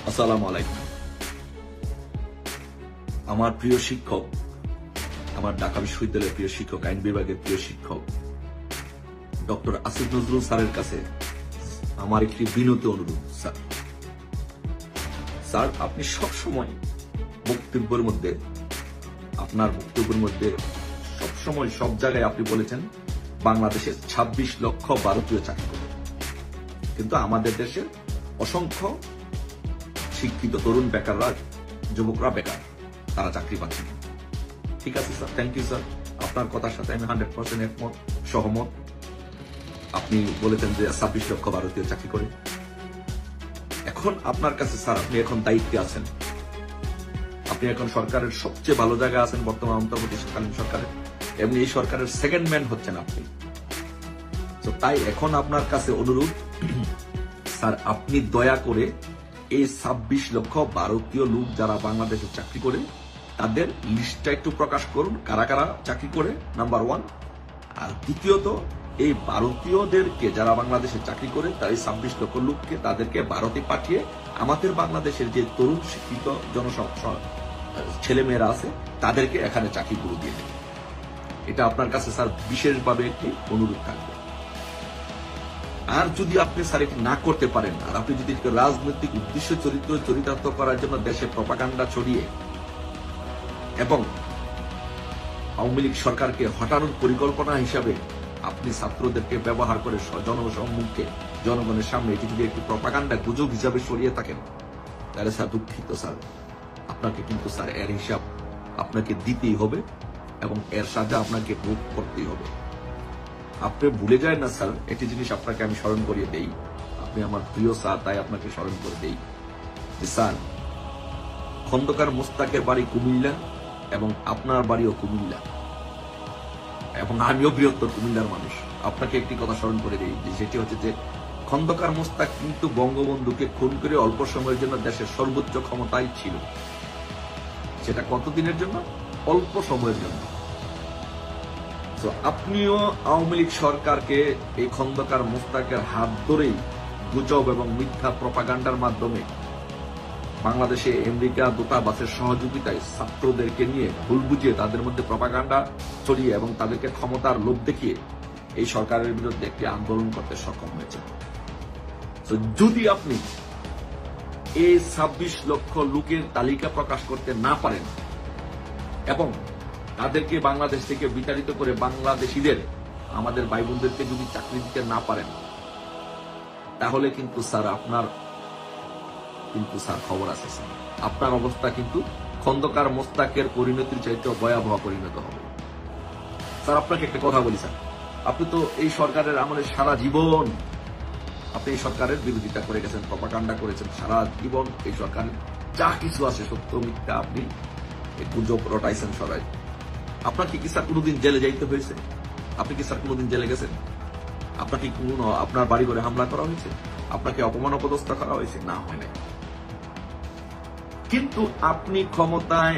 আসসালামু আলাইকুম। আমার প্রিয় শিক্ষক, আমার ঢাকা বিশ্ববিদ্যালয়ের প্রিয় শিক্ষক, আইন বিভাগের প্রিয় শিক্ষক ডক্টর আসিফ নজরুল স্যারের কাছে আমার একটি বিনীত অনুরোধ। স্যার, আপনি সবসময় বক্তব্যের মধ্যে সবসময় সব জায়গায় আপনি বলেছেন বাংলাদেশের ২৬ লক্ষ ভারতীয় চাকরি করে, কিন্তু আমাদের দেশের অসংখ্য শিক্ষিত তরুণ বেকাররা, যুবকরা বেকার, তারা চাকরি পাচ্ছে না। ঠিক আছে স্যার, থ্যাংক ইউ স্যার। আপনার কথার সাথে আমি 100% একমত, সহমত। আপনি বলেছেন যে ২৬ লক্ষ ভারতীয় চাকরি করে। এখন আপনার কাছে স্যার, আপনি এখন দায়িত্বে আছেন, আপনি এখন সরকারের সবচেয়ে ভালো জায়গা আছেন বর্তমান অন্তর্বর্তীকালীন সরকারের, এবং এই সরকারের সেকেন্ড ম্যান হচ্ছেন আপনি। তো তাই এখন আপনার কাছে অনুরোধ স্যার, আপনি দয়া করে এই ২৬ লক্ষ ভারতীয় লোক যারা বাংলাদেশে চাকরি করে তাদের লিস্টটা একটু প্রকাশ করুন, কারা কারা চাকরি করে, নাম্বার 1। আর দ্বিতীয়ত, এই ভারতীয়দেরকে যারা বাংলাদেশে চাকরি করে তার এই ২৬ লক্ষ লোককে তাদেরকে ভারতে পাঠিয়ে আমাদের বাংলাদেশের যে তরুণ শিক্ষিত ছেলেমেয়েরা আছে তাদেরকে এখানে চাকরিগুলো দিয়ে দেবে। এটা আপনার কাছে স্যার বিশেষভাবে একটি অনুরোধ থাকবে। আর যদি আপনি স্যার এটি না করতে পারেন, আর আপনি যদি রাজনৈতিক উদ্দেশ্য চরিতার্থ করার জন্য দেশে প্রপাগান্ডা ছড়িয়ে এবং আওয়ামী লীগ সরকারকে হটানোর পরিকল্পনা হিসাবে আপনি ছাত্রদেরকে ব্যবহার করে জনসম্মুখে জনগণের সামনে এটি যদি একটি প্রপাগান্ডা গুজব হিসাবে সরিয়ে থাকেন, তাহলে স্যার দুঃখিত স্যার, আপনাকে কিন্তু স্যার এর হিসাব আপনাকে দিতেই হবে এবং এর সাজা আপনাকে ভোগ করতেই হবে। আপনি ভুলে যায় না স্যার, একটি জিনিস আপনাকে আমি স্মরণ করিয়ে দেই, আপনি আমার প্রিয় স্যার, তাই আপনাকে স্মরণ করে দেই যে স্যার, খন্দকার মোস্তাকের বাড়ি কুমিল্লা এবং আপনার বাড়িও কুমিল্লা, এবং আমিও বৃহত্তর কুমিল্লার মানুষ। আপনাকে একটি কথা স্মরণ করে দিই, সেটি হচ্ছে যে খন্দকার মোস্তাক কিন্তু বঙ্গবন্ধুকে খুন করে অল্প সময়ের জন্য দেশের সর্বোচ্চ ক্ষমতায় ছিল। সেটা কতদিনের জন্য? অল্প সময়ের জন্য। তো আপনিও আওয়ামী লীগ সরকারকে এই খন্দকার মোস্তাকের হাত ধরেই গুজব এবং মিথ্যা প্রপাগান্ডার মাধ্যমে বাংলাদেশে আমেরিকা দূতাবাসের সহযোগিতায় ছাত্রদেরকে নিয়ে ভুল বুঝিয়ে তাদের মধ্যে প্রপাগান্ডা ছড়িয়ে এবং তাদেরকে ক্ষমতার লোভ দেখিয়ে এই সরকারের বিরুদ্ধে একটি আন্দোলন করতে সক্ষম হয়েছে। তো যদি আপনি এই ২৬ লক্ষ লোকের তালিকা প্রকাশ করতে না পারেন এবং তাদেরকে বাংলাদেশ থেকে বিতাড়িত করে বাংলাদেশিদের, আমাদের ভাই বোনদেরকে যদি চাকরি দিতে না পারেন, তাহলে কিন্তু স্যার আপনার খবর আছে স্যার, আপনার অবস্থা কিন্তু খন্দকার মোস্তাকের পরিণতির চাইতে ভয়াবহ পরিণত হবে। স্যার, আপনাকে একটা কথা বলি স্যার, আপনি তো এই সরকারের আমাদের সারা জীবন আপনি এই সরকারের বিরোধিতা করে গেছেন, প্রপাগান্ডা করেছেন সারা জীবন। এই সরকারের যা কিছু আছে সত্য মিথ্যা আপনি গুজব রটাইছেন সবাই। আপনাকে কি স্যার কোনোদিন জেলে যাইতে হয়েছে? আপনি কি স্যার কোনোদিন জেলে গেছেন? আপনাকে আপনার বাড়ি ঘরে হামলা করা হয়েছে? আপনাকে অপমান অপদস্থ করা হয়েছে? না, হয় নাই। কিন্তু আপনি ক্ষমতায়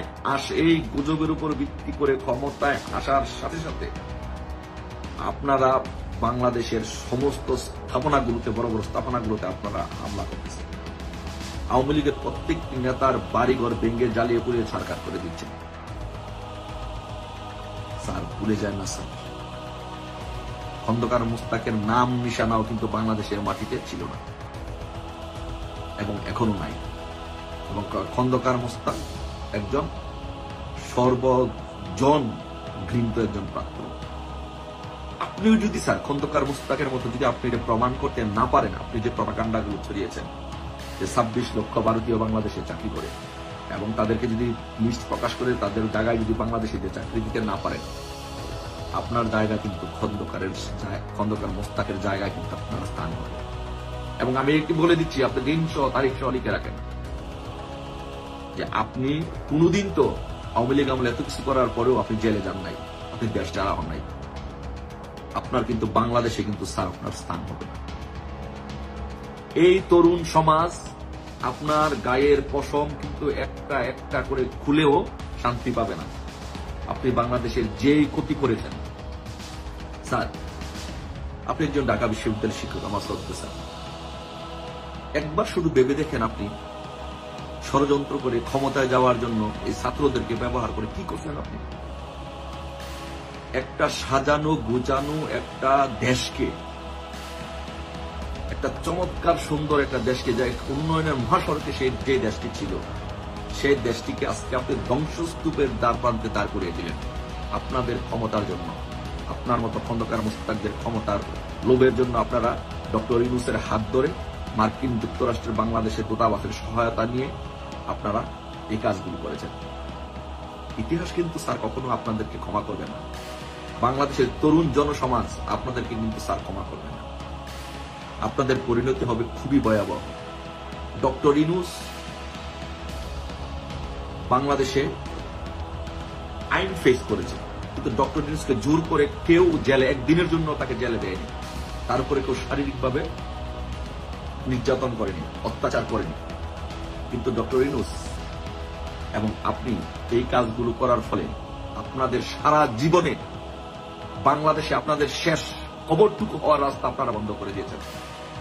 এই গুজবের উপর ভিত্তি করে ক্ষমতায় আসার সাথে সাথে আপনারা বাংলাদেশের সমস্ত স্থাপনাগুলোতে, বড় বড় স্থাপনাগুলোতে আপনারা হামলা করতেছেন। আওয়ামী লীগের প্রত্যেকটি নেতার বাড়িঘর ভেঙে জ্বালিয়ে পুড়িয়ে ছারখার করে দিচ্ছেন। স্যার, ভুলে যায় না স্যার, খন্দকার মোস্তাকের নাম নিশানাও কিন্তু বাংলাদেশের মাটিতে ছিল না এবং এখনো নাই। এবং খন্দকার মোস্তাক একজন সর্বজন ঘৃণিত একজন প্রাক্তন। আপনিও যদি স্যার খন্দকার মোস্তাকের মতো যদি আপনি এটা প্রমাণ করতে না পারেন, আপনি যে প্রপাগান্ডাগুলো ছড়িয়েছেন যে ২৬ লক্ষ ভারতীয় বাংলাদেশে চাকরি করে এবং তাদেরকে যদি লিস্ট প্রকাশ করে তাদের জায়গায় যদি বাংলাদেশে যে চাকরি দিতে না পারেন, আপনার জায়গা কিন্তু খন্দকার মোস্তাকের জায়গায় কিন্তু আপনার স্থান হবে। এবং আমি একটি বলে দিচ্ছি, আপনি দিন সহ তারিখ সহ লিখে রাখেন যে আপনি কোনদিন তো আওয়ামী লীগ আমলে এত কিছু করার পরেও আপনি জেলে যান নাই, আপনি দেশ চালা হন নাই। আপনার কিন্তু বাংলাদেশে কিন্তু স্যার আপনার স্থান হবে না। এই তরুণ সমাজ আপনার গায়ের পশম কিন্তু একটা একটা করে খুলেও শান্তি পাবে না। আপনি বাংলাদেশের যেই ক্ষতি করেছেন স্যার, আপনি একজন ঢাকা বিশ্ববিদ্যালয়ের শিক্ষক, আমার শ্রদ্ধা স্যার, একবার শুধু ভেবে দেখেন আপনি ষড়যন্ত্র করে ক্ষমতায় যাওয়ার জন্য এই ছাত্রদেরকে ব্যবহার করে কি করছেন আপনি? একটা সাজানো গোছানো একটা দেশকে, একটা চমৎকার সুন্দর একটা দেশকে, যা উন্নয়নের মহাসড়কে যে দেশটি ছিল, সেই দেশটিকে আজকে আপনি ধ্বংসস্তূপের দ্বার প্রান্তে দাঁড় করিয়ে দিলেন আপনাদের ক্ষমতার জন্য। আপনার মতো খন্দকার মুস্তাকদের ক্ষমতার লোভের জন্য আপনারা ডক্টর ইউনূসের হাত ধরে মার্কিন যুক্তরাষ্ট্রের বাংলাদেশের দূতাবাসের সহায়তা নিয়ে আপনারা এই কাজগুলি করেছেন। ইতিহাস কিন্তু স্যার কখনো আপনাদেরকে ক্ষমা করবে না। বাংলাদেশের তরুণ জনসমাজ আপনাদেরকে কিন্তু স্যার ক্ষমা করবে না। আপনাদের পরিণতি হবে খুবই ভয়াবহ। ডক্টর ইউনূস বাংলাদেশে আইন ফেস করেছে, কিন্তু ডক্টর ইউনূসকে জোর করে কেউ জেলে একদিনের জন্য তাকে জেলে দেয়নি। তার উপরে কেউ শারীরিকভাবে নির্যাতন করেনি, অত্যাচার করেনি। কিন্তু ডক্টর ইউনূস এবং আপনি এই কাজগুলো করার ফলে আপনাদের সারা জীবনে বাংলাদেশে আপনাদের শেষ কবরটুকু হওয়ার রাস্তা আপনারা বন্ধ করে দিয়েছেন।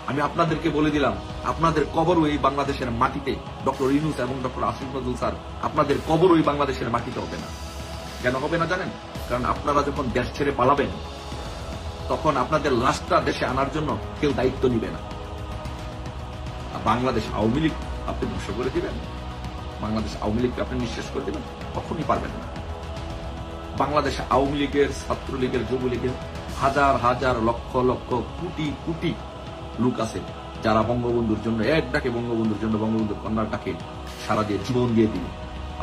আমি আপনাদেরকে বলে দিলাম, আপনাদের কবরও এই বাংলাদেশের মাটিতে, ডক্টর ইউনূস এবং ডক্টর আসিফ নজরুল স্যার, আপনাদের কবরও এই বাংলাদেশের মাটিতে হবে না। কেন হবে না জানেন? কারণ আপনারা যখন দেশ ছেড়ে পালাবেন, তখন আপনাদের লাশটা দেশে আনার জন্য কেউ দায়িত্ব নিবে না। বাংলাদেশ আওয়ামী লীগ আপনি ধ্বংস করে দিবেন? বাংলাদেশ আওয়ামী লীগকে আপনি নিঃশেষ করে দিবেন? কখনই পারবেন না। বাংলাদেশ আওয়ামী লীগের, ছাত্রলীগের, যুবলীগের হাজার হাজার লক্ষ লক্ষ কোটি কোটি লোক আছে যারা বঙ্গবন্ধুর জন্য, এক ডাকে বঙ্গবন্ধুর জন্য, বঙ্গবন্ধুর কন্যার ডাকে সারা দিয়ে জীবন দিয়ে দিন।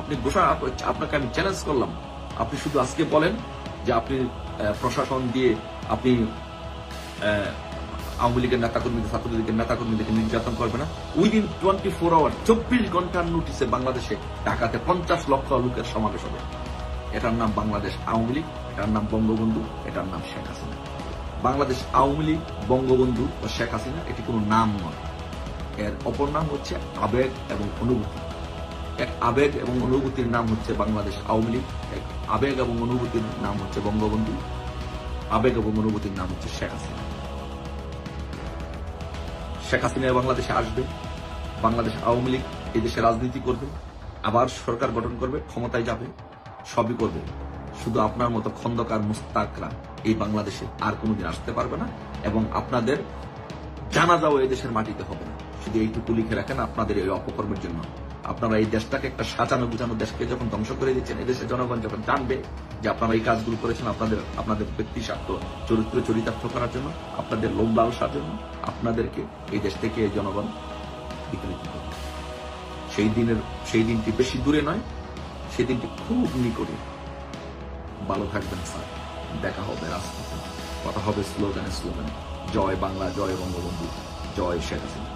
আপনি ঘোষণা, আপনাকে আমি চ্যালেঞ্জ করলাম, আপনি শুধু আজকে বলেন যে আপনি প্রশাসন দিয়ে আপনি আওয়ামী লীগের নেতাকর্মীদের, ছাত্রলীগের নেতাকর্মীদেরকে নির্যাতন করবে না। উইদিন 24 আওয়ার, 24 ঘন্টার নোটিসে বাংলাদেশে ঢাকাতে 50 লক্ষ লোকের সমাবেশ হবে। এটার নাম বাংলাদেশ আওয়ামী লীগ, এটার নাম বঙ্গবন্ধু, এটার নাম শেখ হাসিনা। বাংলাদেশ আওয়ামী লীগ, বঙ্গবন্ধু ও শেখ হাসিনা এটি কোনো নাম নয়, এর অপর নাম হচ্ছে আবেগ এবং অনুভূতি। এক আবেগ এবং অনুভূতির নাম হচ্ছে বাংলাদেশ আওয়ামী লীগ, এক আবেগ এবং অনুভূতির নাম হচ্ছে বঙ্গবন্ধু, আবেগ এবং অনুভূতির নাম হচ্ছে শেখ হাসিনা। শেখ হাসিনা বাংলাদেশে আসবে, বাংলাদেশ আওয়ামী লীগ এই দেশে রাজনীতি করবে, আবার সরকার গঠন করবে, ক্ষমতায় যাবে, সবই করবে। শুধু আপনার মতো খন্দকার মুস্তাকরা এই বাংলাদেশে আর কোনোদিন আসতে পারবে না, এবং আপনাদের জানাজাও এই দেশের মাটিতে হবে না। শুধু এইটুকু লিখে রাখেন, আপনাদের এই অপকর্মের জন্য আপনারা এই দেশটাকে, একটা সাজানো গুছানো দেশকে যখন ধ্বংস করে দিচ্ছেন, এদেশের জনগণ যখন জানবে যে আপনারা এই কাজগুলো করেছেন আপনাদের ব্যক্তি স্বার্থ, চরিত্র চরিতার্থ করার জন্য, আপনাদের লোভ লালসার জন্য, আপনাদেরকে এই দেশ থেকে জনগণ বিতাড়িত করবে। সেই দিনটি বেশি দূরে নয়, সেই দিনটি খুব নিকটে। ভালো থাকবেন স্যার, দেখা হবে রাস্তাতে, কথা হবে স্লোগানে স্লোগানে। জয় বাংলা, জয় বঙ্গবন্ধু, জয় শেখ হাসিনা।